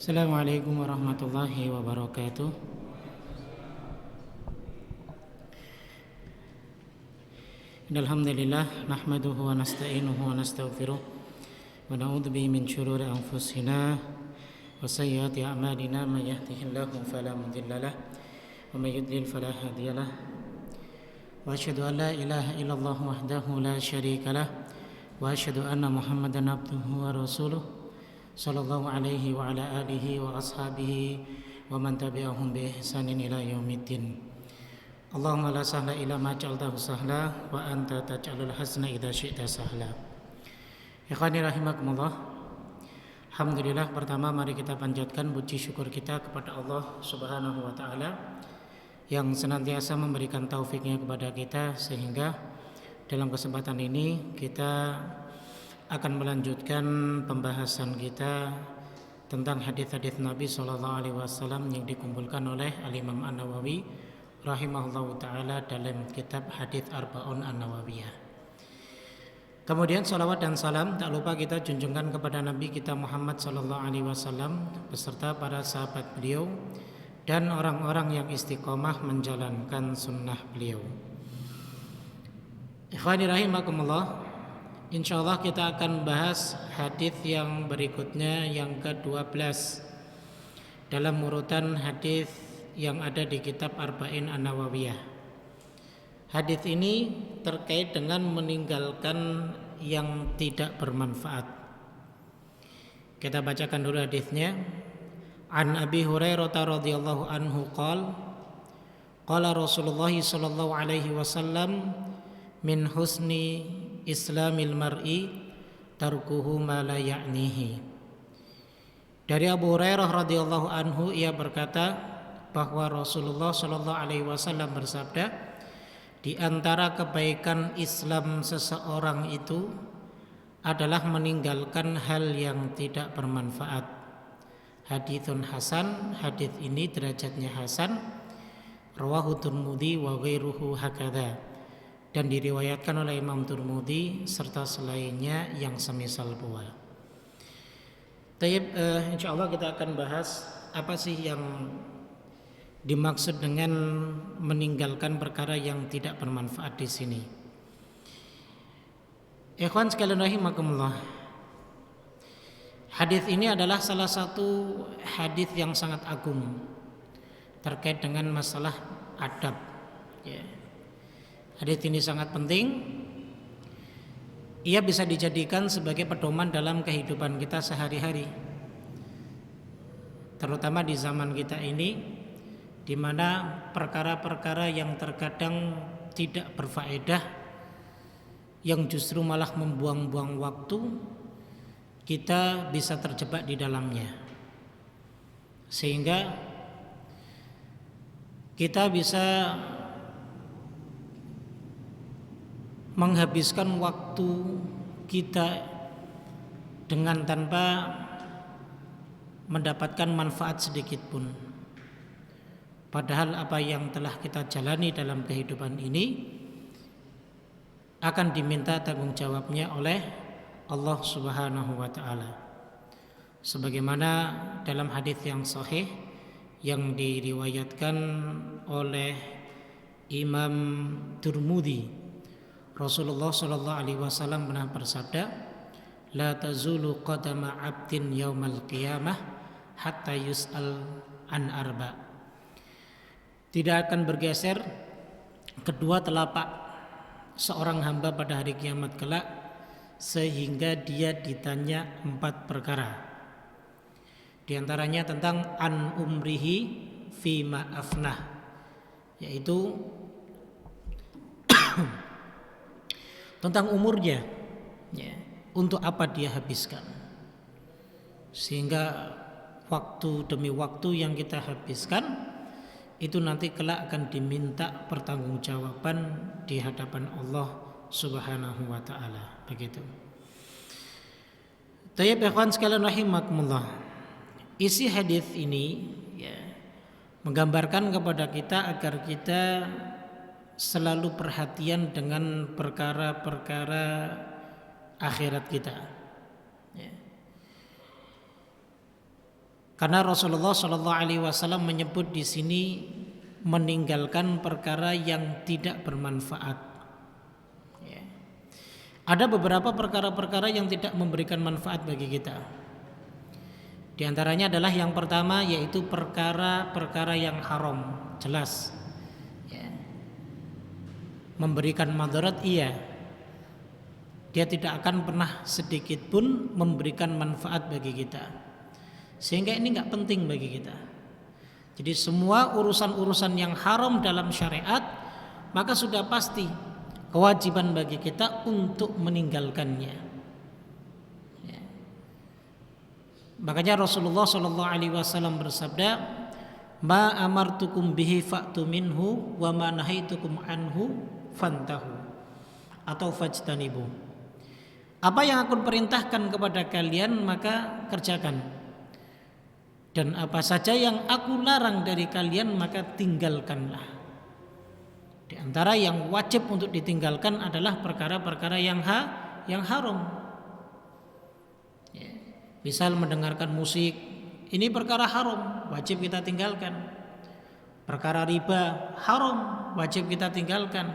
Assalamualaikum warahmatullahi wabarakatuh. Alhamdulillah nahmaduhu wa nasta'inuhu wa nastaghfiruh wa na'udzu bihi min shururi anfusina wa sayyiati a'malina may yahdihillahu fala mudilla lahu wa may yudlil fala hadiya lahu wa asyhadu an la ilaha illallah wahdahu la syarika lahu wa asyhadu anna Muhammadan abduhu wa rasuluh sallallahu alaihi wa ala alihi wa ashabihi wa man tabi'ahum bi ihsanin ila yaumiddin. Allahumma la sahla illa ma ja'altahu sahla wa anta taj'alul hazna idza syi'ta sahla. Ikhwani rahimakumullah. Alhamdulillah, pertama mari kita panjatkan puji syukur kita kepada Allah Subhanahu wa taala yang senantiasa memberikan taufiknya kepada kita sehingga dalam kesempatan ini kita akan melanjutkan pembahasan kita tentang hadis-hadis Nabi SAW yang dikumpulkan oleh Al-Imam An-Nawawi rahimahullahu ta'ala dalam kitab Hadits Arba'un An-Nawawiyah. Kemudian salawat dan salam tak lupa kita junjungkan kepada Nabi kita Muhammad SAW beserta para sahabat beliau dan orang-orang yang istiqomah menjalankan sunnah beliau. Ikhwani rahimakumullah, InsyaAllah kita akan bahas hadis yang berikutnya, yang ke-12 dalam urutan hadis yang ada di kitab Arba'in An-Nawawiyah. Hadis ini terkait dengan meninggalkan yang tidak bermanfaat. Kita bacakan dulu hadisnya. An Abi Hurairah radhiyallahu anhu qala Rasulullah sallallahu alaihi wasallam min husni Islamil mar'i tarkuhu ma la ya'nihi. Dari Abu Hurairah radhiyallahu anhu, ia berkata bahwa Rasulullah sallallahu alaihi wasallam bersabda, di antara kebaikan Islam seseorang itu adalah meninggalkan hal yang tidak bermanfaat. Haditsun hasan, hadits ini derajatnya hasan. Rawahu Tirmidzi wa ghairuhu hakadha. Dan diriwayatkan oleh Imam Tirmidzi serta selainnya yang semisal pula. Insyaallah kita akan bahas apa sih yang dimaksud dengan meninggalkan perkara yang tidak bermanfaat di sini. Ikhwan sekalian rahimakumullah. Hadis ini adalah salah satu hadis yang sangat agung terkait dengan masalah adab, ya. Hadis ini sangat penting. Ia bisa dijadikan sebagai pedoman dalam kehidupan kita sehari-hari, terutama di zaman kita ini, di mana perkara-perkara yang terkadang tidak berfaedah, yang justru malah membuang-buang waktu, kita bisa terjebak di dalamnya, sehingga kita bisa menghabiskan waktu kita dengan tanpa mendapatkan manfaat sedikit pun. Padahal apa yang telah kita jalani dalam kehidupan ini akan diminta tanggung jawabnya oleh Allah Subhanahu wa taala. Sebagaimana dalam hadis yang sahih yang diriwayatkan oleh Imam Tirmidzi, Rasulullah sallallahu alaihi wasallam pernah bersabda, la tazulu qadama 'abdin yaumal qiyamah hatta yus'al an arba. Tidak akan bergeser kedua telapak seorang hamba pada hari kiamat kelak sehingga dia ditanya 4 perkara. Di antaranya tentang an umrihi fima afnah, yaitu tentang umurnya, ya, untuk apa dia habiskan, sehingga waktu demi waktu yang kita habiskan itu nanti kelak akan diminta pertanggungjawaban di hadapan Allah Subhanahu wa taala. Begitu. Tayyib ikhwan sekalian rahimakumullah. Isi hadis ini, ya, menggambarkan kepada kita agar kita selalu perhatian dengan perkara-perkara akhirat kita, ya. Karena Rasulullah Shallallahu Alaihi Wasallam menyebut di sini meninggalkan perkara yang tidak bermanfaat. Ya. Ada beberapa perkara-perkara yang tidak memberikan manfaat bagi kita. Di antaranya adalah yang pertama yaitu perkara-perkara yang haram, jelas. Ya. Memberikan madarat iya. Dia tidak akan pernah sedikit pun memberikan manfaat bagi kita. Sehingga ini nggak penting bagi kita. Jadi semua urusan-urusan yang haram dalam syariat, maka sudah pasti kewajiban bagi kita untuk meninggalkannya. Ya. Makanya Rasulullah Shallallahu Alaihi Wasallam bersabda, "Ma amartukum bihi fa'tu minhu, wa ma nahaitukum anhu fantahu." Atau fajtanibu. Apa yang aku perintahkan kepada kalian maka kerjakan. Dan apa saja yang aku larang dari kalian maka tinggalkanlah. Di antara yang wajib untuk ditinggalkan adalah perkara-perkara yang haram. Ya. Misal mendengarkan musik, ini perkara haram, wajib kita tinggalkan. Perkara riba haram, wajib kita tinggalkan.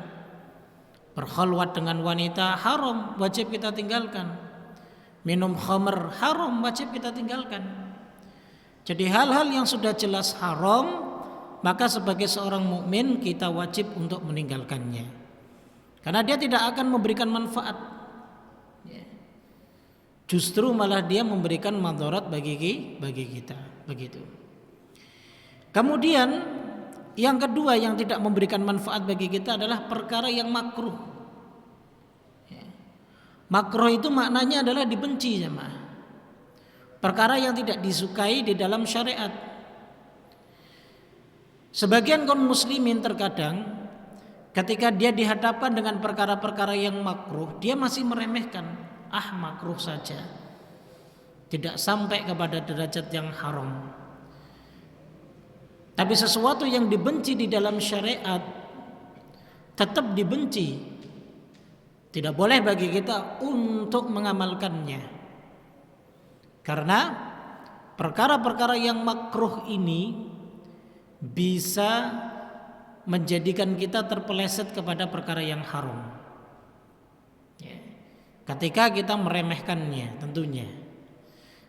Berkhalwat dengan wanita haram, wajib kita tinggalkan. Minum khamr haram, wajib kita tinggalkan. Jadi hal-hal yang sudah jelas haram, maka sebagai seorang mukmin kita wajib untuk meninggalkannya. Karena dia tidak akan memberikan manfaat. Justru malah dia memberikan madarat bagi kita, begitu. Kemudian yang kedua yang tidak memberikan manfaat bagi kita adalah perkara yang makruh. Makruh itu maknanya adalah dibenci, jemaah. Perkara yang tidak disukai di dalam syariat. Sebagian kaum muslimin terkadang ketika dia dihadapkan dengan perkara-perkara yang makruh, dia masih meremehkan, makruh saja. Tidak sampai kepada derajat yang haram. Tapi sesuatu yang dibenci di dalam syariat tetap dibenci. Tidak boleh bagi kita untuk mengamalkannya. Karena perkara-perkara yang makruh ini bisa menjadikan kita terpeleset kepada perkara yang haram. Ya. Ketika kita meremehkannya tentunya.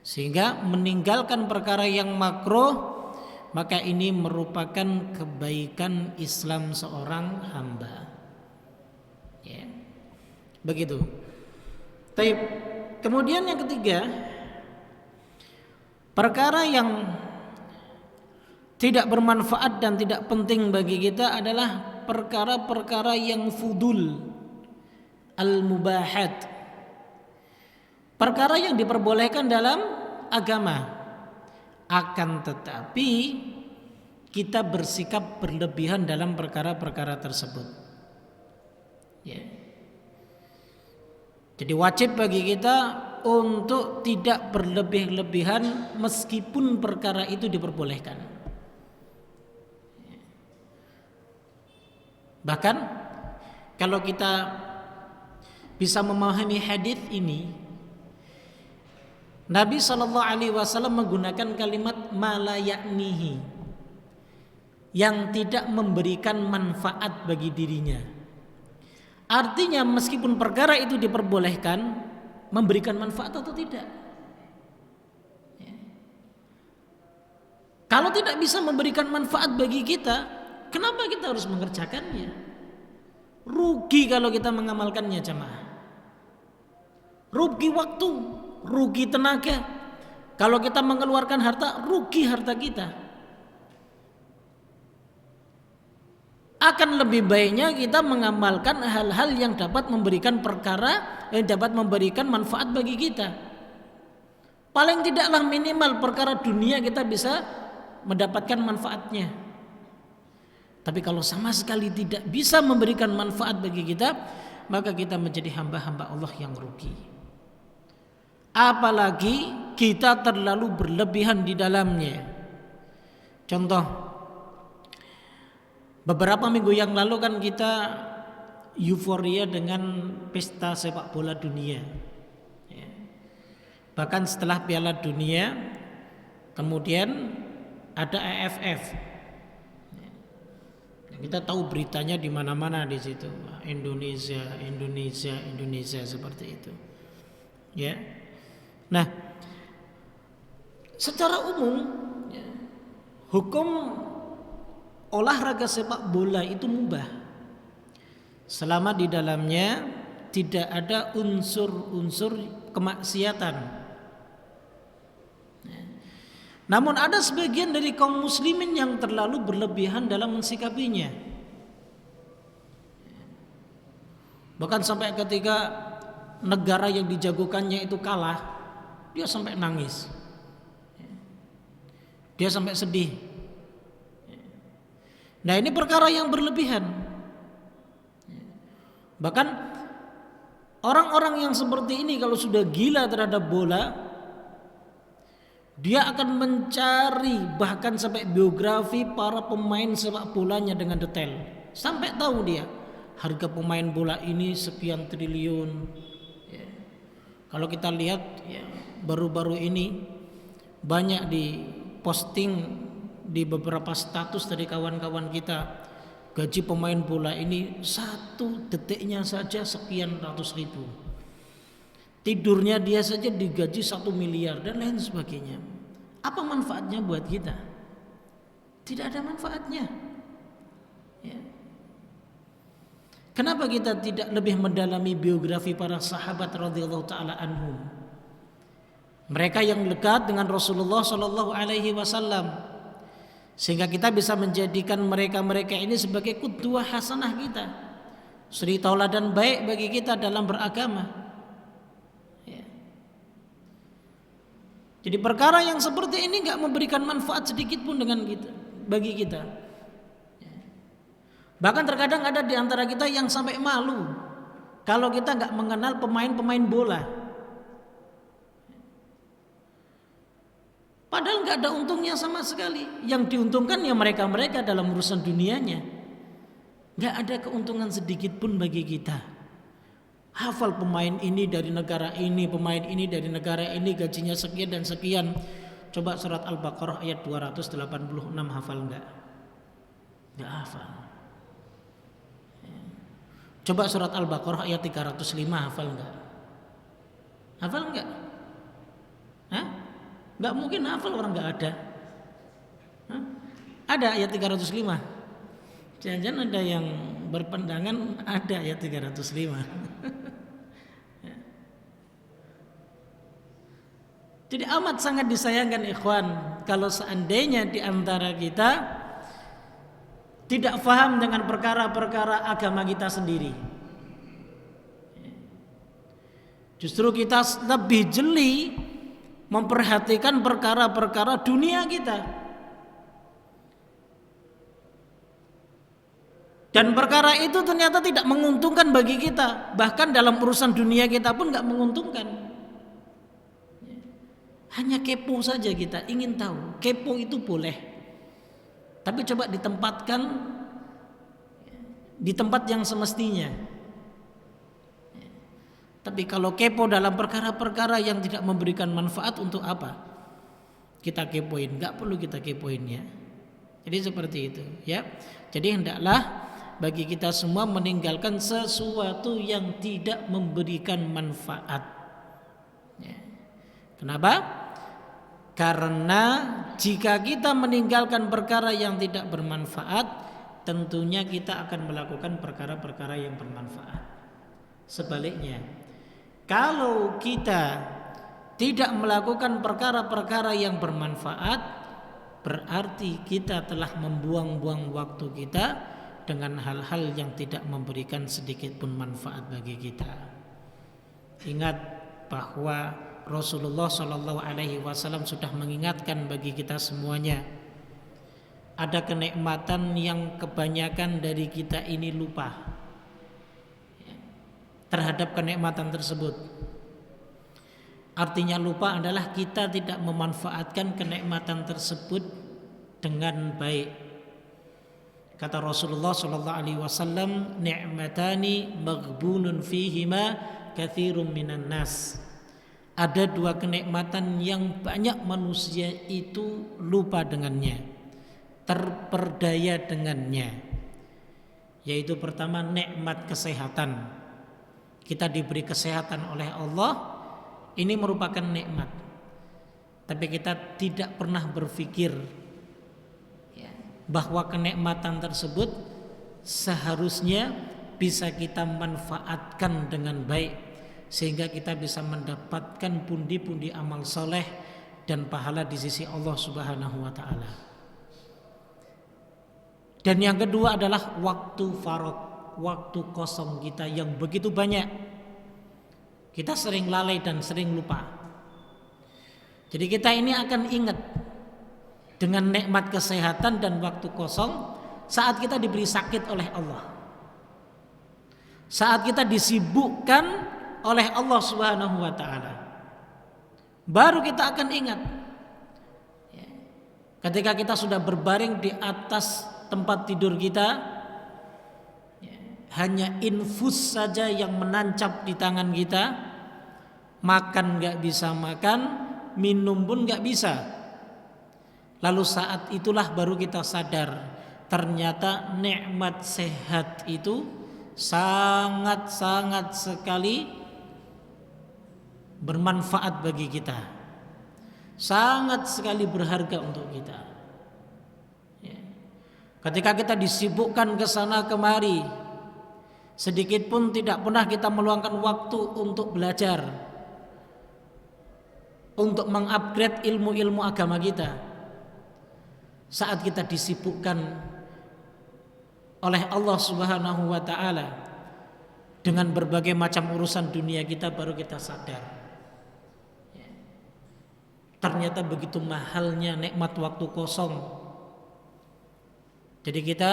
Sehingga meninggalkan perkara yang makruh, maka ini merupakan kebaikan Islam seorang hamba. Ya. Begitu. Taib. Kemudian yang ketiga, perkara yang tidak bermanfaat dan tidak penting bagi kita adalah perkara-perkara yang fudul, al-mubahat. Perkara yang diperbolehkan dalam agama. Akan tetapi kita bersikap berlebihan dalam perkara-perkara tersebut. Ya. Jadi wajib bagi kita untuk tidak berlebih-lebihan meskipun perkara itu diperbolehkan. Bahkan kalau kita bisa memahami hadis ini, Nabi Shallallahu Alaihi Wasallam menggunakan kalimat malayaknihi, yang tidak memberikan manfaat bagi dirinya. Artinya meskipun perkara itu diperbolehkan, memberikan manfaat atau tidak. Ya. Kalau tidak bisa memberikan manfaat bagi kita, kenapa kita harus mengerjakannya? Rugi kalau kita mengamalkannya, jemaah. Rugi waktu, rugi tenaga. Kalau kita mengeluarkan harta, rugi harta kita. Akan lebih baiknya kita mengamalkan hal-hal yang dapat memberikan manfaat bagi kita. Paling tidaklah minimal perkara dunia kita bisa mendapatkan manfaatnya. Tapi kalau sama sekali tidak bisa memberikan manfaat bagi kita, maka kita menjadi hamba-hamba Allah yang rugi. Apalagi kita terlalu berlebihan di dalamnya. Contoh, beberapa minggu yang lalu kan kita euforia dengan pesta sepak bola dunia. Bahkan setelah Piala Dunia, Kemudian ada AFF. Kita tahu beritanya di mana-mana di situ. Indonesia seperti itu. Ya. Nah, secara umum ya, hukum olahraga sepak bola itu mubah selama di dalamnya tidak ada unsur-unsur kemaksiatan. Namun ada sebagian dari kaum muslimin yang terlalu berlebihan dalam mensikapinya. Bahkan sampai ketika negara yang dijagokannya itu kalah, dia sampai nangis. Dia sampai sedih. Nah, ini perkara yang berlebihan. Bahkan orang-orang yang seperti ini kalau sudah gila terhadap bola, dia akan mencari bahkan sampai biografi para pemain sepak bolanya dengan detail. Sampai tahu dia harga pemain bola ini sekian triliun. Ya. Kalau kita lihat ya, baru-baru ini banyak diposting di beberapa status dari kawan-kawan kita, gaji pemain bola ini 1 detiknya saja sekian ratus ribu. Tidurnya dia saja digaji 1 miliar dan lain sebagainya. Apa manfaatnya buat kita? Tidak ada manfaatnya. Ya. Kenapa kita tidak lebih mendalami biografi para sahabat radhiyallahu taala anhum? Mereka yang dekat dengan Rasulullah Shallallahu Alaihi Wasallam, sehingga kita bisa menjadikan mereka-mereka ini sebagai qudwah hasanah kita, suri tauladan baik bagi kita dalam beragama. Jadi perkara yang seperti ini enggak memberikan manfaat sedikit pun dengan kita, bagi kita. Bahkan terkadang ada di antara kita yang sampai malu kalau kita enggak mengenal pemain-pemain bola. Padahal enggak ada untungnya sama sekali. Yang diuntungkan ya mereka-mereka dalam urusan dunianya. Enggak ada keuntungan sedikit pun bagi kita. Hafal pemain ini dari negara ini, pemain ini dari negara ini, gajinya sekian dan sekian. Coba surat Al-Baqarah ayat 286 hafal enggak? Enggak hafal. Coba surat Al-Baqarah ayat 305 hafal enggak? Hafal enggak? Hah? Enggak mungkin hafal, orang enggak ada. Hah? Ada ayat 305. Jangan-jangan ada yang berpandangan ada ayat 305. Jadi amat sangat disayangkan ikhwan kalau seandainya di antara kita tidak paham dengan perkara-perkara agama kita sendiri. Justru kita lebih jeli memperhatikan perkara-perkara dunia kita. Dan perkara itu ternyata tidak menguntungkan bagi kita. Bahkan dalam urusan dunia kita pun gak menguntungkan. Hanya kepo saja kita, ingin tahu. Kepo itu boleh, tapi coba ditempatkan di tempat yang semestinya. Tapi kalau kepo dalam perkara-perkara yang tidak memberikan manfaat, untuk apa kita kepoin? Gak perlu kita kepoin ya. Jadi seperti itu ya. Jadi hendaklah bagi kita semua meninggalkan sesuatu yang tidak memberikan manfaat ya. Kenapa? Karena jika kita meninggalkan perkara yang tidak bermanfaat, tentunya kita akan melakukan perkara-perkara yang bermanfaat. Sebaliknya, kalau kita tidak melakukan perkara-perkara yang bermanfaat, berarti kita telah membuang-buang waktu kita dengan hal-hal yang tidak memberikan sedikit pun manfaat bagi kita. Ingat bahwa Rasulullah Shallallahu Alaihi Wasallam sudah mengingatkan bagi kita semuanya, ada kenikmatan yang kebanyakan dari kita ini lupa terhadap kenikmatan tersebut. Artinya lupa adalah kita tidak memanfaatkan kenikmatan tersebut dengan baik. Kata Rasulullah Shallallahu Alaihi Wasallam, ni'matani maghbunun fihima katsirun minan nas. ada dua kenikmatan yang banyak manusia itu lupa dengannya, terperdaya dengannya. Yaitu pertama, nikmat kesehatan. Kita diberi kesehatan oleh Allah, ini merupakan nikmat. Tapi kita tidak pernah berpikir bahwa kenikmatan tersebut seharusnya bisa kita manfaatkan dengan baik, sehingga kita bisa mendapatkan pundi-pundi amal soleh dan pahala di sisi Allah Subhanahu wa ta'ala. Dan yang kedua adalah waktu faragh, waktu kosong kita yang begitu banyak. Kita sering lalai dan sering lupa. Jadi kita ini akan ingat dengan nikmat kesehatan dan waktu kosong saat kita diberi sakit oleh Allah, saat kita disibukkan oleh Allah Subhanahu wa ta'ala, baru kita akan ingat. Ketika kita sudah berbaring di atas tempat tidur kita, hanya infus saja yang menancap di tangan kita, makan gak bisa makan, minum pun gak bisa. Lalu saat itulah baru kita sadar, ternyata nikmat sehat itu sangat-sangat sekali bermanfaat bagi kita, sangat sekali berharga untuk kita. Ketika kita disibukkan ke sana kemari, sedikit pun tidak pernah kita meluangkan waktu untuk belajar, untuk mengupgrade ilmu-ilmu agama kita. Saat kita disibukkan oleh Allah Subhanahu wa ta'ala dengan berbagai macam urusan dunia kita, baru kita sadar ternyata begitu mahalnya nikmat waktu kosong. Jadi kita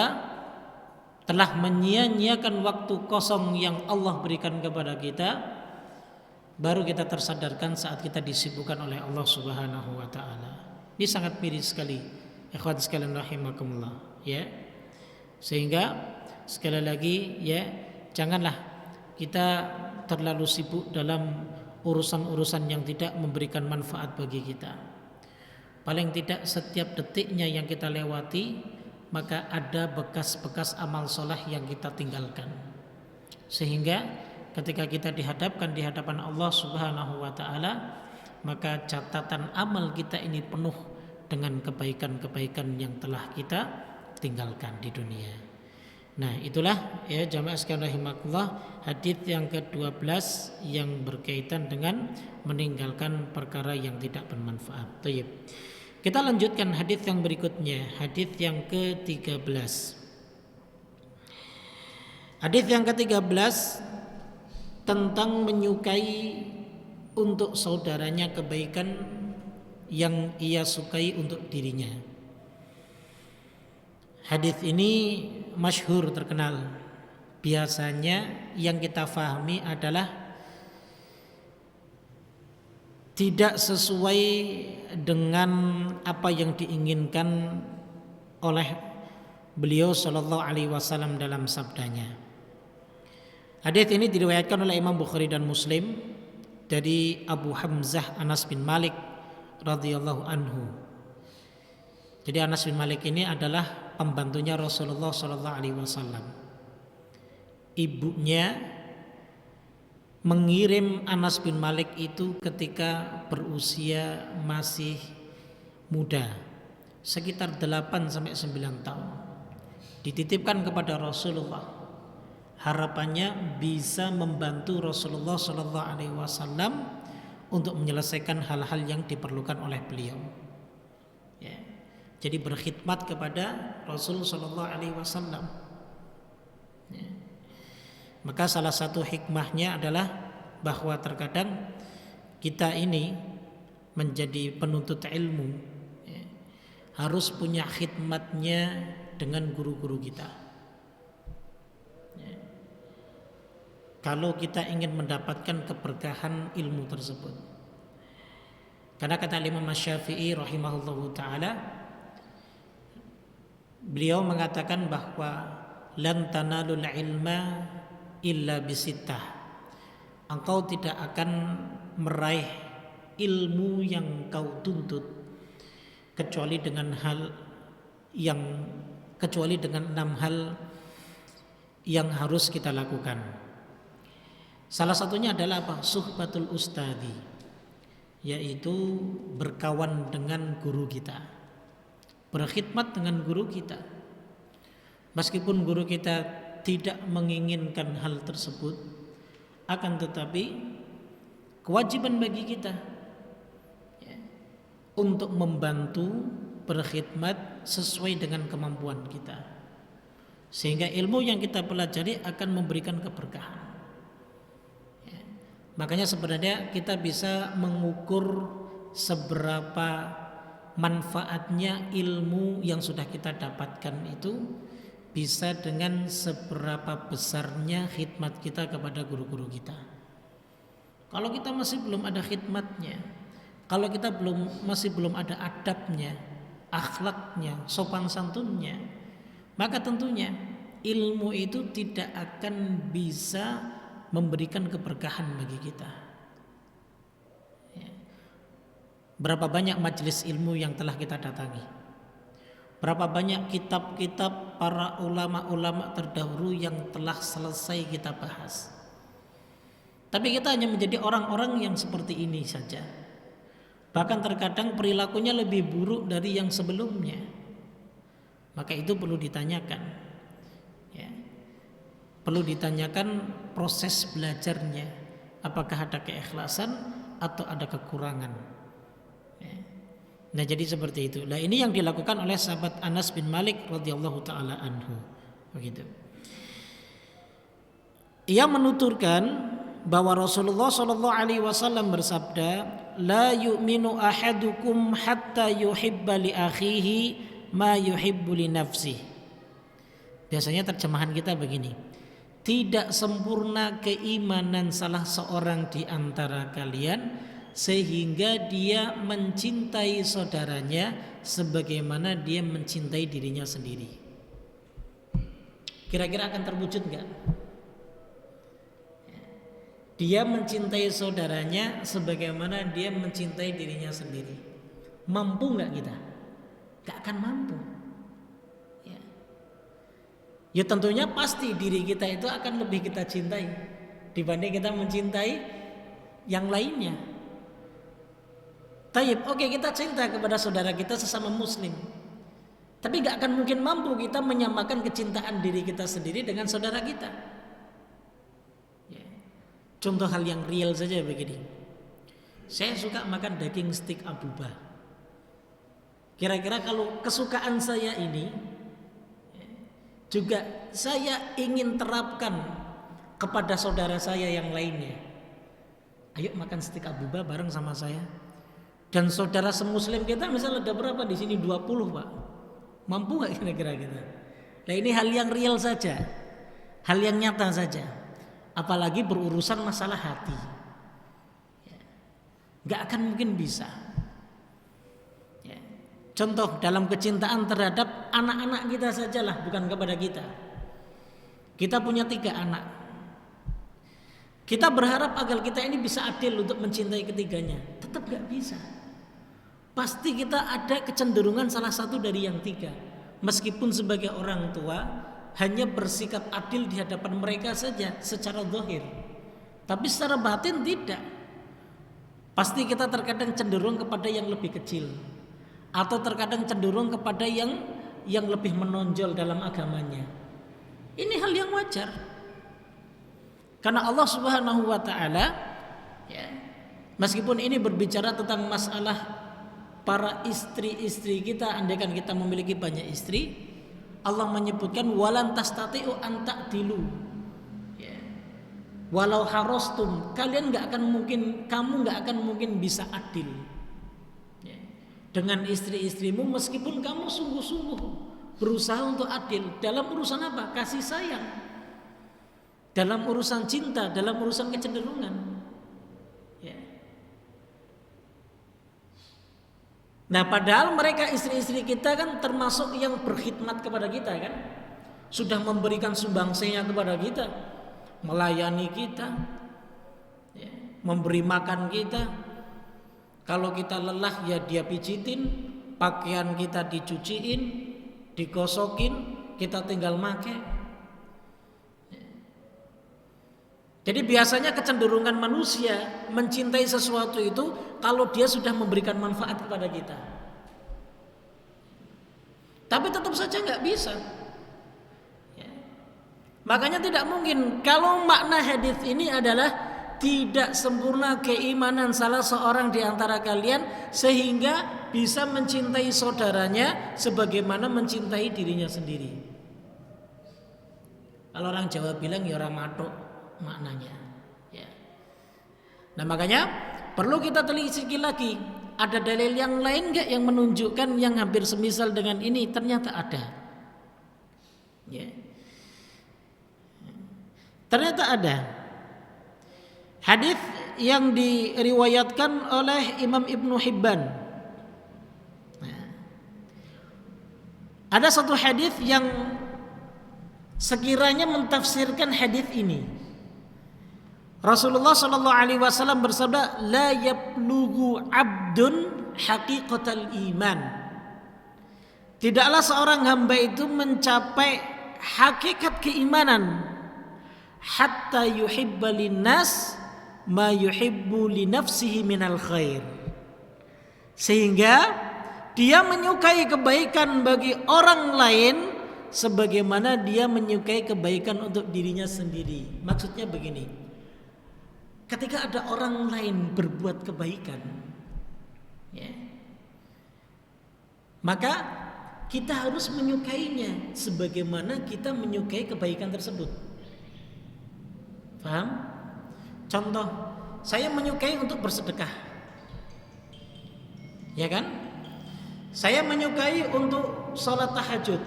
telah menyia-nyiakan waktu kosong yang Allah berikan kepada kita, baru kita tersadarkan saat kita disibukkan oleh Allah Subhanahu wa ta'ala. Ini sangat miris sekali, ikhwan sekalian rahimakumullah, ya. Sehingga sekali lagi, ya, janganlah kita terlalu sibuk dalam urusan-urusan yang tidak memberikan manfaat bagi kita. Paling tidak setiap detiknya yang kita lewati, maka ada bekas-bekas amal soleh yang kita tinggalkan, sehingga ketika kita dihadapkan di hadapan Allah Subhanahu wa ta'ala, maka catatan amal kita ini penuh dengan kebaikan-kebaikan yang telah kita tinggalkan di dunia. Nah, itulah ya jamaah sekalian rahimakumullah, hadis yang ke-12 yang berkaitan dengan meninggalkan perkara yang tidak bermanfaat. Baik. Kita lanjutkan hadis yang berikutnya, hadis yang ke-13. Hadis yang ke-13 tentang menyukai untuk saudaranya kebaikan yang ia sukai untuk dirinya. Hadis ini masyhur, terkenal. Biasanya yang kita fahami adalah tidak sesuai dengan apa yang diinginkan oleh beliau sallallahu alaihi wasallam dalam sabdanya. Hadis ini diriwayatkan oleh Imam Bukhari dan Muslim dari Abu Hamzah Anas bin Malik radhiyallahu anhu. Jadi Anas bin Malik ini adalah pembantunya Rasulullah sallallahu alaihi wasallam. Ibunya mengirim Anas bin Malik itu ketika berusia masih muda, sekitar 8 sampai 9 tahun. Dititipkan kepada Rasulullah, harapannya bisa membantu Rasulullah sallallahu alaihi wasallam untuk menyelesaikan hal-hal yang diperlukan oleh beliau. Ya. Jadi berkhidmat kepada Rasul sallallahu alaihi wasallam. Ya. Maka salah satu hikmahnya adalah bahwa terkadang kita ini menjadi penuntut ilmu, ya, harus punya khidmatnya dengan guru-guru kita. Ya. Kalau kita ingin mendapatkan keberkahan ilmu tersebut. Karena kata Imam Syafi'i rahimahullahu ta'ala, beliau mengatakan bahwa lan tanalul ilma illa bisittah. Engkau tidak akan meraih ilmu yang kau tuntut kecuali dengan 6 hal yang harus kita lakukan. Salah satunya adalah apa? Suhbatul ustadi, yaitu berkawan dengan guru kita, berkhidmat dengan guru kita. Meskipun guru kita tidak menginginkan hal tersebut, akan tetapi kewajiban bagi kita untuk membantu berkhidmat sesuai dengan kemampuan kita, sehingga ilmu yang kita pelajari akan memberikan keberkahan. Makanya sebenarnya kita bisa mengukur seberapa manfaatnya ilmu yang sudah kita dapatkan itu bisa dengan seberapa besarnya khidmat kita kepada guru-guru kita. Kalau kita masih belum ada khidmatnya, kalau kita masih belum ada adabnya, akhlaknya, sopan santunnya, maka tentunya ilmu itu tidak akan bisa memberikan keberkahan bagi kita. Berapa banyak majelis ilmu yang telah kita datangi, berapa banyak kitab-kitab para ulama-ulama terdahulu yang telah selesai kita bahas, tapi kita hanya menjadi orang-orang yang seperti ini saja. Bahkan terkadang perilakunya lebih buruk dari yang sebelumnya. Maka itu perlu ditanyakan, perlu ditanyakan proses belajarnya, apakah ada keikhlasan atau ada kekurangan. Nah, jadi seperti itu. Nah, ini yang dilakukan oleh sahabat Anas bin Malik radhiyallahu taala anhu. Begitu. Ia menuturkan bahwa Rasulullah sallallahu alaihi wasallam bersabda, "La yu'minu ahadukum hatta yuhibba li akhihi ma yuhibbu li nafsihi." Biasanya terjemahan kita begini: tidak sempurna keimanan salah seorang di antara kalian sehingga dia mencintai saudaranya sebagaimana dia mencintai dirinya sendiri. Kira-kira akan terwujud enggak? Dia mencintai saudaranya sebagaimana dia mencintai dirinya sendiri. Mampu enggak kita? Enggak akan mampu. Ya tentunya pasti diri kita itu akan lebih kita cintai dibanding kita mencintai yang lainnya. Taib, oke, kita cinta kepada saudara kita sesama muslim, tapi gak akan mungkin mampu kita menyamakan kecintaan diri kita sendiri dengan saudara kita. Contoh hal yang real saja begini. Saya suka makan daging steak Abuba. Kira-kira kalau kesukaan saya ini juga saya ingin terapkan kepada saudara saya yang lainnya. Ayo makan steak Abuba bareng sama saya. Dan saudara semuslim kita misalnya ada berapa di sini? 20, Pak. Mampu enggak kira-kira kita? Nah, ini hal yang real saja. Hal yang nyata saja. Apalagi berurusan masalah hati. Enggak akan mungkin bisa. Contoh dalam kecintaan terhadap anak-anak kita sajalah, bukan kepada kita. Kita punya 3 anak. Kita berharap agar kita ini bisa adil untuk mencintai ketiganya. Tetap gak bisa. Pasti kita ada kecenderungan salah satu dari yang 3. Meskipun sebagai orang tua hanya bersikap adil di hadapan mereka saja secara zahir, tapi secara batin tidak. Pasti kita terkadang cenderung kepada yang lebih kecil, atau terkadang cenderung kepada yang lebih menonjol dalam agamanya. Ini hal yang wajar. Karena Allah Subhanahu wa taala meskipun ini berbicara tentang masalah para istri-istri kita, andaikan kita memiliki banyak istri, Allah menyebutkan walan tastati'u an ta'dilu. Walau harostum, kamu enggak akan mungkin bisa adil dengan istri-istrimu meskipun kamu sungguh-sungguh berusaha untuk adil dalam urusan apa? Kasih sayang, dalam urusan cinta, dalam urusan kecenderungan. Nah, padahal mereka istri-istri kita kan termasuk yang berkhidmat kepada kita kan, sudah memberikan sumbangsihnya kepada kita, melayani kita, memberi makan kita, Kalau kita lelah ya dia pijitin, pakaian kita dicuciin, digosokin, kita tinggal make. Jadi biasanya kecenderungan manusia mencintai sesuatu itu kalau dia sudah memberikan manfaat kepada kita. Tapi tetap saja nggak bisa. Ya. Makanya tidak mungkin kalau makna hadis ini adalah tidak sempurna keimanan salah seorang di antara kalian sehingga bisa mencintai saudaranya sebagaimana mencintai dirinya sendiri. Kalau orang Jawa bilang ya orang matuk maknanya. Ya. Nah makanya perlu kita telisiki lagi. Ada dalil yang lain nggak yang menunjukkan yang hampir semisal dengan ini? Ternyata ada. Ya. Ternyata ada. Hadis yang diriwayatkan oleh Imam Ibnu Hibban. Nah, ada satu hadis yang sekiranya mentafsirkan hadis ini. Rasulullah Shallallahu Alaihi Wasallam bersabda, la yablughu abdun haqiqatal iman. Tidaklah seorang hamba itu mencapai hakikat keimanan hatta yuhibba linnas ma yuhibbu li nafsihi minal khair. Sehingga dia menyukai kebaikan bagi orang lain sebagaimana dia menyukai kebaikan untuk dirinya sendiri. Maksudnya begini. Ketika ada orang lain berbuat kebaikan, ya, maka kita harus menyukainya sebagaimana kita menyukai kebaikan tersebut. Paham? Contoh, saya menyukai untuk bersedekah, ya kan? Saya menyukai untuk sholat tahajud,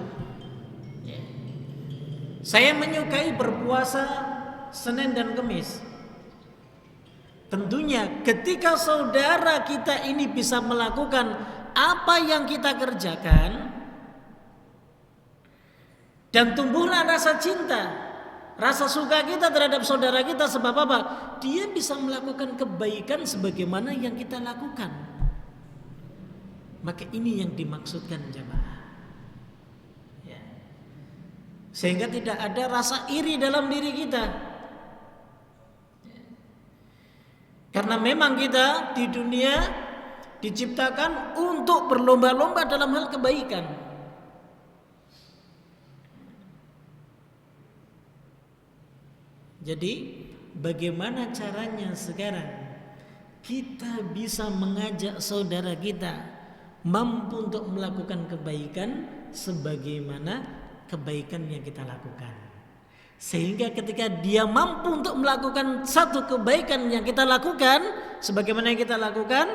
ya. Saya menyukai berpuasa Senin dan Kamis. Tentunya ketika saudara kita ini bisa melakukan apa yang kita kerjakan dan tumbuhlah rasa cinta, rasa suka kita terhadap saudara kita sebab apa? Dia bisa melakukan kebaikan sebagaimana yang kita lakukan. Maka ini yang dimaksudkan jamaah. Ya. Sehingga tidak ada rasa iri dalam diri kita. Karena memang kita di dunia diciptakan untuk berlomba-lomba dalam hal kebaikan. Jadi bagaimana caranya sekarang kita bisa mengajak saudara kita mampu untuk melakukan kebaikan sebagaimana kebaikan yang kita lakukan. Sehingga ketika dia mampu untuk melakukan satu kebaikan yang kita lakukan sebagaimana yang kita lakukan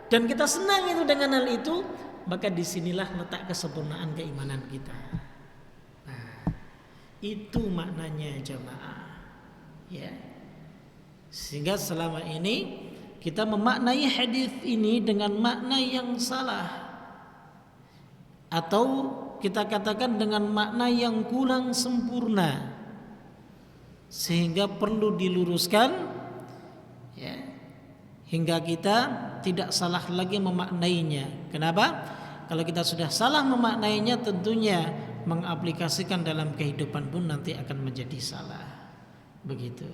dan kita senang itu dengan hal itu, maka disinilah letak kesempurnaan keimanan kita. Nah, itu maknanya jamaah. Ya. Sehingga selama ini kita memaknai hadis ini dengan makna yang salah atau kita katakan dengan makna yang kurang sempurna. Sehingga perlu diluruskan ya, hingga kita tidak salah lagi memaknainya. Kenapa? Kalau kita sudah salah memaknainya tentunya mengaplikasikan dalam kehidupan pun nanti akan menjadi salah. Begitu.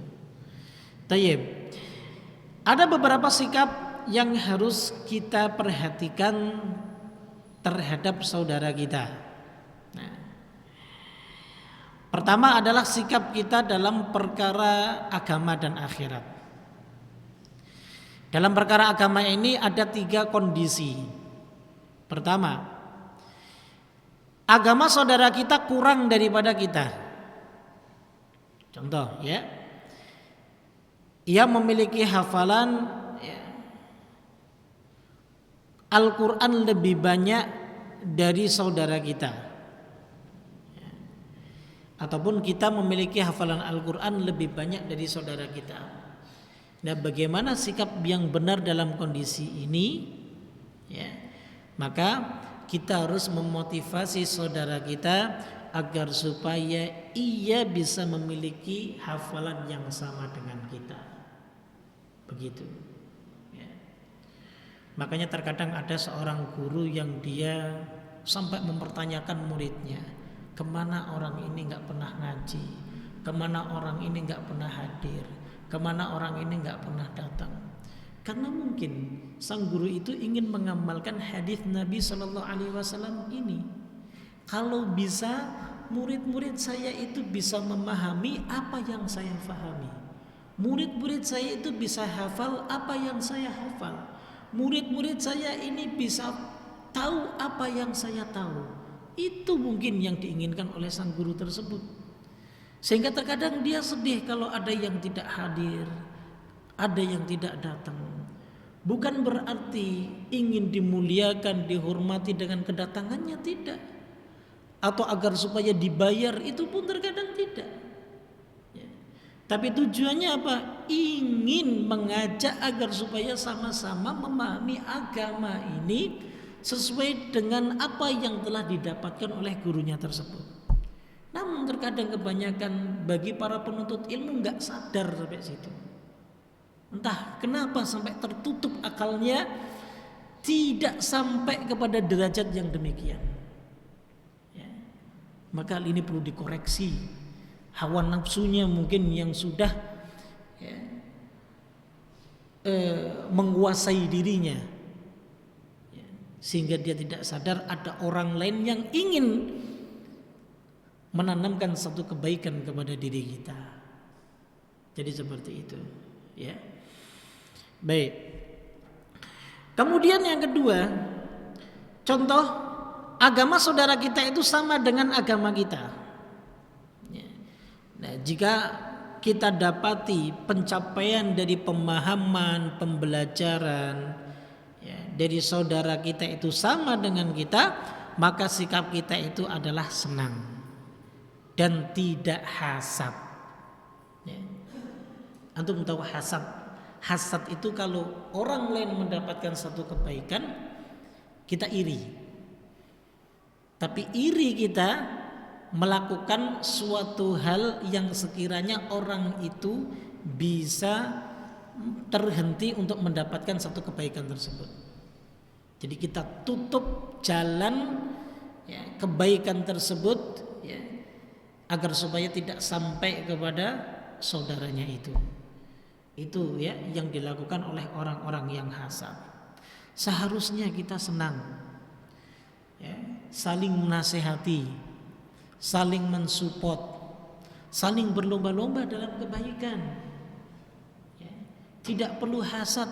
Tayyib. Ada beberapa sikap yang harus kita perhatikan terhadap saudara kita. Pertama adalah sikap kita dalam perkara agama dan akhirat. Dalam perkara agama ini ada 3 kondisi. Pertama, agama saudara kita kurang daripada kita. Contoh ya, ia memiliki hafalan ya, Al-Quran lebih banyak dari saudara kita. Ataupun kita memiliki hafalan Al-Quran lebih banyak dari saudara kita. Nah, bagaimana sikap yang benar dalam kondisi ini? Ya, maka kita harus memotivasi saudara kita agar supaya ia bisa memiliki hafalan yang sama dengan kita. Begitu. Ya. Makanya terkadang ada seorang guru yang dia sampai mempertanyakan muridnya, kemana orang ini nggak pernah ngaji, kemana orang ini nggak pernah hadir, kemana orang ini nggak pernah datang. Karena mungkin sang guru itu ingin mengamalkan hadis Nabi Shallallahu Alaihi Wasallam ini. Kalau bisa murid-murid saya itu bisa memahami apa yang saya fahami. Murid-murid saya itu bisa hafal apa yang saya hafal. Murid-murid saya ini bisa tahu apa yang saya tahu. Itu mungkin yang diinginkan oleh sang guru tersebut. Sehingga terkadang dia sedih kalau ada yang tidak hadir, ada yang tidak datang. Bukan berarti ingin dimuliakan, dihormati dengan kedatangannya, tidak. Atau agar supaya dibayar, itu pun terkadang tidak. Ya. Tapi tujuannya apa? Ingin mengajak agar supaya sama-sama memahami agama ini sesuai dengan apa yang telah didapatkan oleh gurunya tersebut. Namun terkadang kebanyakan bagi para penuntut ilmu nggak sadar sampai situ. Entah kenapa sampai tertutup akalnya, tidak sampai kepada derajat yang demikian. Ya. Maka hal ini perlu dikoreksi. Hawa nafsunya mungkin yang sudah ya, menguasai dirinya, ya, sehingga dia tidak sadar ada orang lain yang ingin menanamkan satu kebaikan kepada diri kita. Jadi seperti itu, ya. Baik. Kemudian yang kedua, contoh agama saudara kita itu sama dengan agama kita. Ya. Nah, jika kita dapati pencapaian dari pemahaman, pembelajaran ya, dari saudara kita itu sama dengan kita, maka sikap kita itu adalah senang dan tidak hasad. Ya. Antum tahu hasad? Hasad itu kalau orang lain mendapatkan satu kebaikan, kita iri. Tapi iri kita melakukan suatu hal yang sekiranya orang itu bisa terhenti untuk mendapatkan satu kebaikan tersebut. Jadi kita tutup jalan ya, kebaikan tersebut ya, agar supaya tidak sampai kepada saudaranya itu. Itu ya yang dilakukan oleh orang-orang yang hasad. Seharusnya kita senang ya, saling menasehati, saling mensupport, saling berlomba-lomba dalam kebaikan ya. Tidak perlu hasad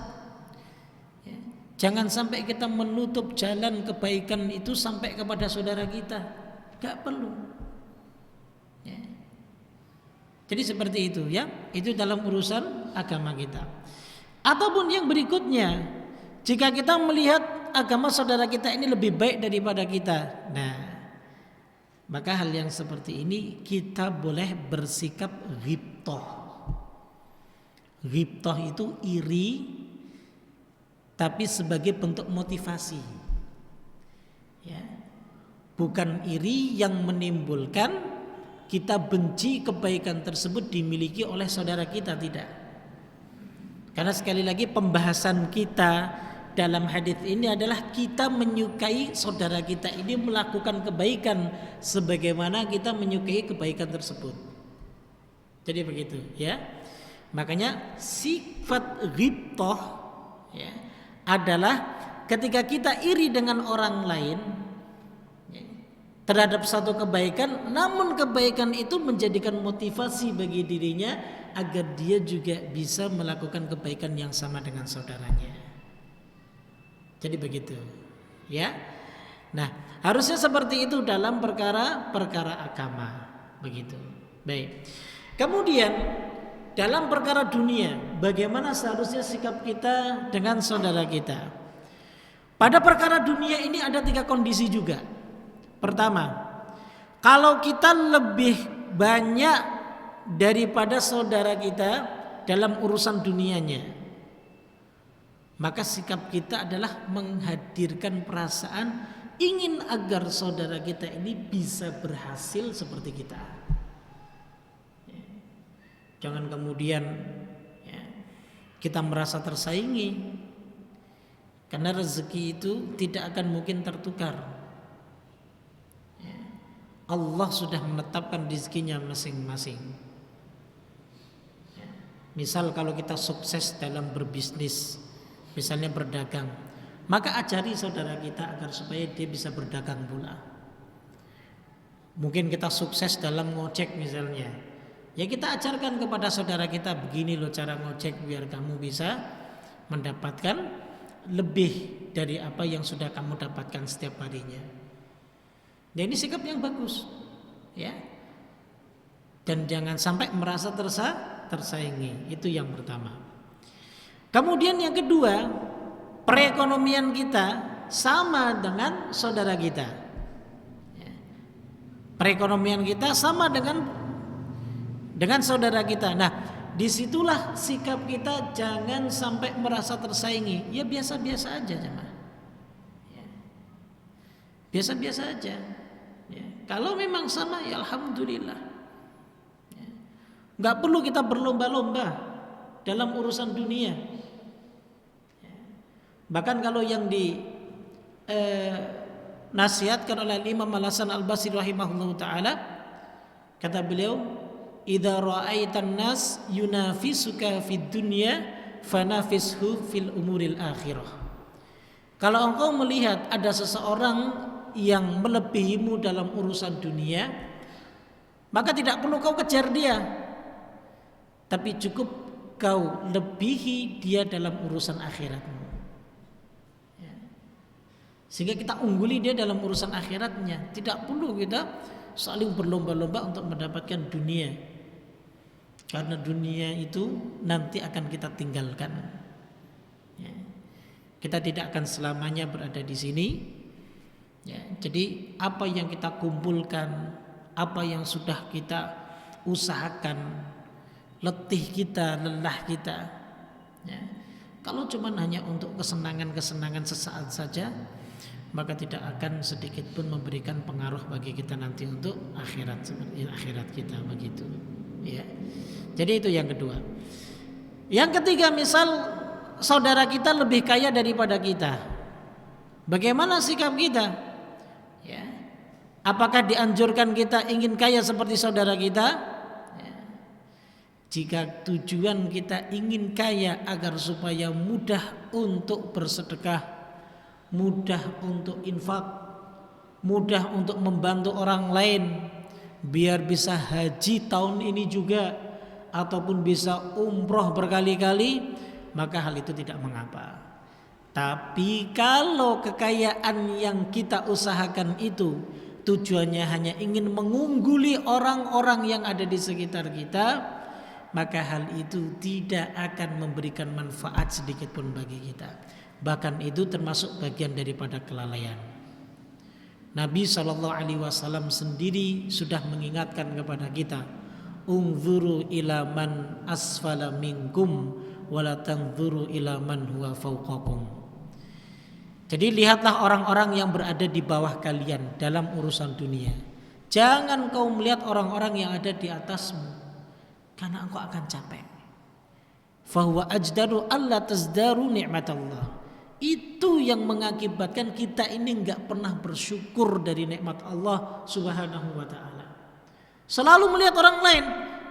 ya. Jangan sampai kita menutup jalan kebaikan itu sampai kepada saudara kita. Gak perlu ya. Jadi seperti itu ya. Itu dalam urusan agama kita. Ataupun yang berikutnya, jika kita melihat agama saudara kita ini lebih baik daripada kita, nah maka hal yang seperti ini kita boleh bersikap ghibthah. Ghibthah itu iri, tapi sebagai bentuk motivasi ya. Bukan iri yang menimbulkan kita benci kebaikan tersebut dimiliki oleh saudara kita, tidak. Karena sekali lagi pembahasan kita dalam hadis ini adalah kita menyukai saudara kita ini melakukan kebaikan sebagaimana kita menyukai kebaikan tersebut. Jadi begitu ya. Makanya sifat ghibthah ya, adalah ketika kita iri dengan orang lain terhadap satu kebaikan, namun kebaikan itu menjadikan motivasi bagi dirinya agar dia juga bisa melakukan kebaikan yang sama dengan saudaranya. Jadi begitu, ya. Nah, harusnya seperti itu dalam perkara agama, begitu. Baik. Kemudian dalam perkara dunia, bagaimana seharusnya sikap kita dengan saudara kita? Pada perkara dunia ini ada 3 kondisi juga. Pertama, kalau kita lebih banyak daripada saudara kita dalam urusan dunianya, maka sikap kita adalah menghadirkan perasaan ingin agar saudara kita ini bisa berhasil seperti kita. Jangan kemudian ya, kita merasa tersaingi Karena rezeki itu tidak akan mungkin tertukar. Allah sudah menetapkan rezekinya masing-masing. Misal kalau kita sukses dalam berbisnis, misalnya berdagang, maka ajari saudara kita agar supaya dia bisa berdagang pula. Mungkin kita sukses dalam ngojek misalnya, ya kita ajarkan kepada saudara kita, begini loh cara ngojek biar kamu bisa mendapatkan lebih dari apa yang sudah kamu dapatkan setiap harinya. Dan ini sikap yang bagus, ya. Dan jangan sampai merasa tersaingi. Itu yang pertama. Kemudian yang kedua, perekonomian kita sama dengan saudara kita. Perekonomian kita sama dengan saudara kita. Nah, disitulah sikap kita jangan sampai merasa tersaingi. Ya biasa-biasa aja jemaah. Biasa-biasa aja. Ya. Kalau memang sama ya alhamdulillah. Ya. Gak perlu kita berlomba-lomba dalam urusan dunia. Ya. Bahkan kalau yang nasihatkan oleh Imam Al-Hasan Al-Basri rahimahullahu taala, kata beliau, idza ra'aitan nas yunafisuka fid dunya fanafishu fil umuril akhirah. Kalau engkau melihat ada seseorang yang melebihimu dalam urusan dunia, maka tidak perlu kau kejar dia, tapi cukup kau lebihi dia dalam urusan akhiratmu. Sehingga kita ungguli dia dalam urusan akhiratnya. Tidak perlu kita saling berlomba-lomba untuk mendapatkan dunia, karena dunia itu nanti akan kita tinggalkan. Ya. Kita tidak akan selamanya berada di sini. Ya. Jadi apa yang kita kumpulkan, apa yang sudah kita usahakan, letih kita, lelah kita, ya. Kalau cuma hanya untuk kesenangan-kesenangan sesaat saja, maka tidak akan sedikit pun memberikan pengaruh bagi kita nanti untuk akhirat, seperti akhirat kita begitu. Ya. Jadi itu yang kedua. Yang ketiga, misal saudara kita lebih kaya daripada kita, bagaimana sikap kita? Ya. Apakah dianjurkan kita ingin kaya seperti saudara kita? Ya. Jika tujuan kita ingin kaya agar supaya mudah untuk bersedekah, mudah untuk infak, mudah untuk membantu orang lain, biar bisa haji tahun ini juga, ataupun bisa umroh berkali-kali, maka hal itu tidak mengapa. Tapi kalau kekayaan yang kita usahakan itu tujuannya hanya ingin mengungguli orang-orang yang ada di sekitar kita, maka hal itu tidak akan memberikan manfaat sedikit pun bagi kita. Bahkan itu termasuk bagian daripada kelalaian. Nabi SAW sendiri sudah mengingatkan kepada kita, unzuru ila man asfala minkum wala tanzuru ila man huwa fawqakum. Jadi lihatlah orang-orang yang berada di bawah kalian dalam urusan dunia. Jangan kau melihat orang-orang yang ada di atasmu, karena engkau akan capek. Fahuwa ajdaru alla tazdaru ni'matallah. Itu yang mengakibatkan kita ini enggak pernah bersyukur dari nikmat Allah Subhanahu wa taala. Selalu melihat orang lain.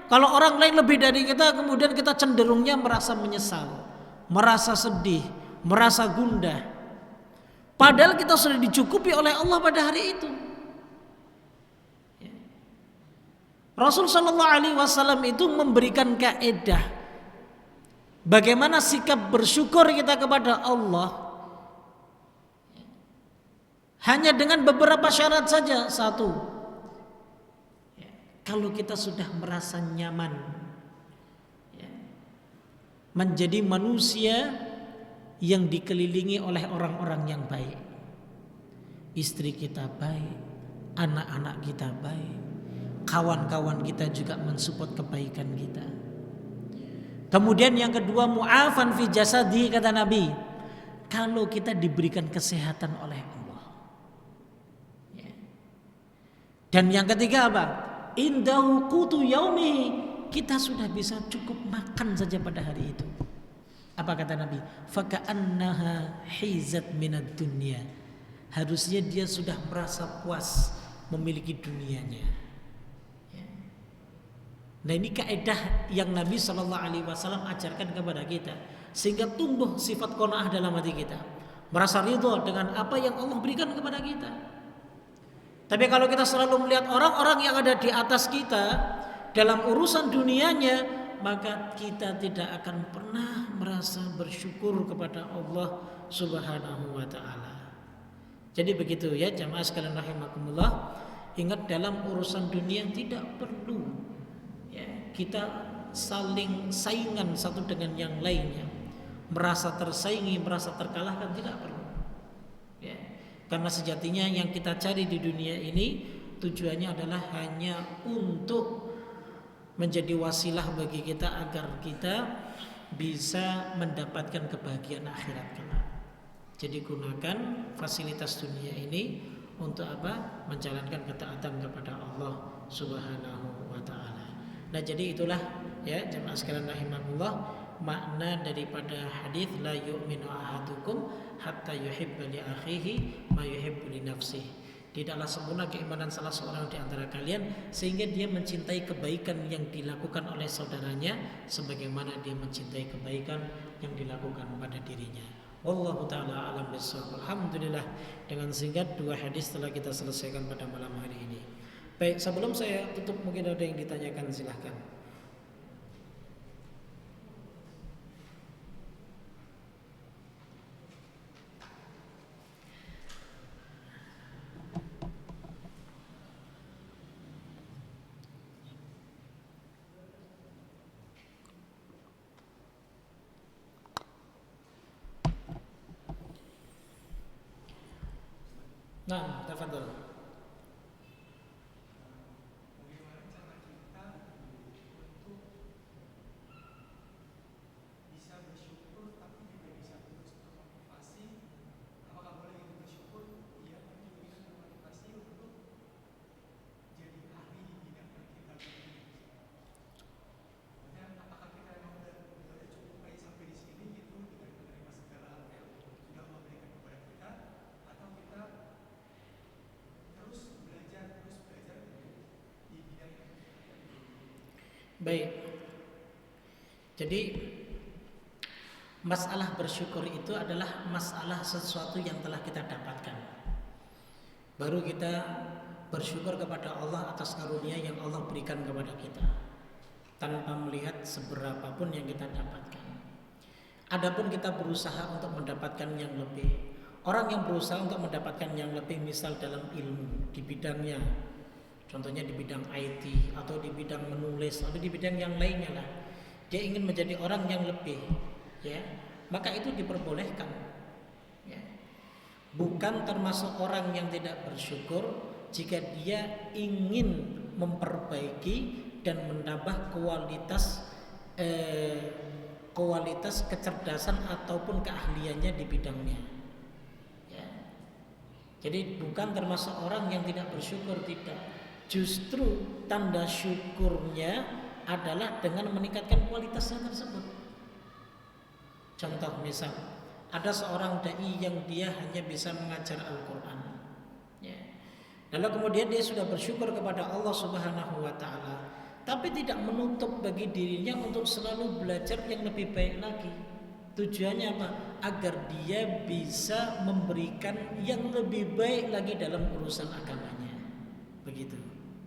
Kalau orang lain lebih dari kita, kemudian kita cenderungnya merasa menyesal, merasa sedih, merasa gundah. Padahal kita sudah dicukupi oleh Allah pada hari itu. Rasul sallallahu alaihi wasallam itu memberikan kaidah bagaimana sikap bersyukur kita kepada Allah. Hanya dengan beberapa syarat saja. Satu, kalau kita sudah merasa nyaman menjadi manusia yang dikelilingi oleh orang-orang yang baik, istri kita baik, anak-anak kita baik, kawan-kawan kita juga mensupport kebaikan kita. Kemudian yang kedua, mu'afan fi jasadi, kata Nabi, kalau kita diberikan kesehatan oleh Allah. Dan yang ketiga apa? Indahu qutu yaumihi, kita sudah bisa cukup makan saja pada hari itu. Apa kata Nabi? Faka'annaha hizat minad dunya. Harusnya dia sudah merasa puas memiliki dunianya. Ya. Nah ini kaidah yang Nabi SAW ajarkan kepada kita, sehingga tumbuh sifat qanaah dalam hati kita, merasa ridho dengan apa yang Allah berikan kepada kita. Tapi kalau kita selalu melihat orang-orang yang ada di atas kita dalam urusan dunianya, maka kita tidak akan pernah merasa bersyukur kepada Allah Subhanahu wa taala. Jadi begitu ya jamaah sekalian rahimakumullah. Ingat, dalam urusan dunia tidak perlu ya kita saling saingan satu dengan yang lainnya, merasa tersaingi, merasa terkalahkan, tidak perlu. Ya. Karena sejatinya yang kita cari di dunia ini tujuannya adalah hanya untuk menjadi wasilah bagi kita agar kita bisa mendapatkan kebahagiaan akhirat kelak. Jadi gunakan fasilitas dunia ini untuk apa? Menjalankan ketaatan kepada Allah Subhanahu wa taala. Nah, jadi itulah ya jemaah sekalian rahimakumullah makna daripada hadis la yu'minu ahadukum hatta yuhibba li akhihi ma yuhibbu li nafsihi. Tidaklah sempurna keimanan salah seorang di antara kalian sehingga dia mencintai kebaikan yang dilakukan oleh saudaranya sebagaimana dia mencintai kebaikan yang dilakukan pada dirinya. Wallahu taala alam bissawab. Alhamdulillah, dengan singkat 2 hadis telah kita selesaikan pada malam hari ini. Baik, sebelum saya tutup mungkin ada yang ditanyakan, silahkan. Nah, tafadhol. Baik. Jadi masalah bersyukur itu adalah masalah sesuatu yang telah kita dapatkan. Baru kita bersyukur kepada Allah atas karunia yang Allah berikan kepada kita, tanpa melihat seberapapun yang kita dapatkan. Adapun kita berusaha untuk mendapatkan yang lebih. Orang yang berusaha untuk mendapatkan yang lebih, misal dalam ilmu di bidangnya, contohnya di bidang IT atau di bidang menulis atau di bidang yang lainnya lah, dia ingin menjadi orang yang lebih, ya, maka itu diperbolehkan. Ya. Bukan termasuk orang yang tidak bersyukur jika dia ingin memperbaiki dan menambah kualitas kecerdasan ataupun keahliannya di bidangnya. Ya. Jadi bukan termasuk orang yang tidak bersyukur, tidak. Justru tanda syukurnya adalah dengan meningkatkan kualitasnya tersebut. Contoh misal, ada seorang dai yang dia hanya bisa mengajar Al-Quran, ya. Lalu kemudian dia sudah bersyukur kepada Allah Subhanahu wa taala, tapi tidak menutup bagi dirinya untuk selalu belajar yang lebih baik lagi. Tujuannya apa? Agar dia bisa memberikan yang lebih baik lagi dalam urusan agamanya. Begitu.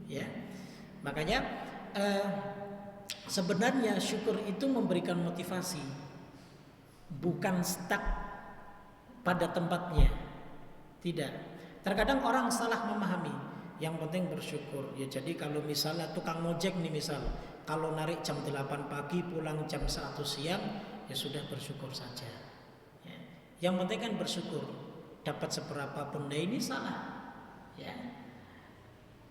Ya, makanya sebenarnya syukur itu memberikan motivasi, bukan stuck pada tempatnya. Tidak. Terkadang orang salah memahami. Yang penting bersyukur. Ya, jadi kalau misalnya tukang ojek nih misal, kalau narik jam 8 pagi pulang jam 1 siang, ya sudah bersyukur saja. Ya. Yang penting kan bersyukur. Dapat seberapapun. Nah ini salah. Ya.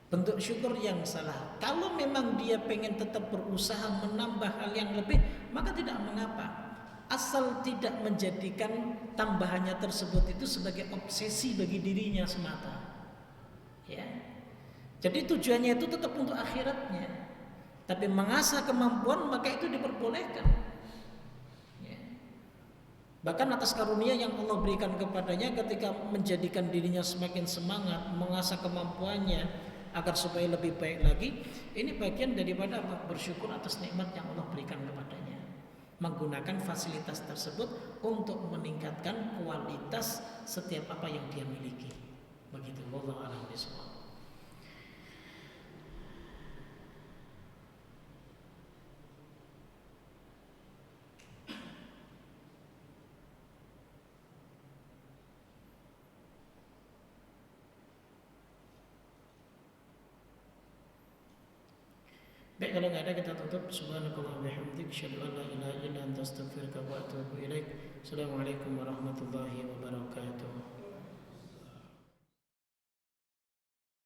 Bentuk syukur yang salah. Kalau memang dia pengen tetap berusaha menambah hal yang lebih, maka tidak mengapa. Asal tidak menjadikan tambahannya tersebut itu sebagai obsesi bagi dirinya semata. Ya. Jadi tujuannya itu tetap untuk akhiratnya. Tapi mengasah kemampuan maka itu diperbolehkan. Ya. Bahkan atas karunia yang Allah berikan kepadanya ketika menjadikan dirinya semakin semangat, mengasah kemampuannya agar supaya lebih baik lagi, ini bagian daripada bersyukur atas nikmat yang Allah berikan kepadanya. Menggunakan fasilitas tersebut untuk meningkatkan kualitas setiap apa yang dia miliki. Begitu, wallahu a'lam bishawab. Baik, kalau nggak ada kita tutup. Subhanakallah bihamdik, asyhadu an la ilaha illa anta, astaghfiruka wa atubu ilaik. Assalamualaikum warahmatullahi wabarakatuh.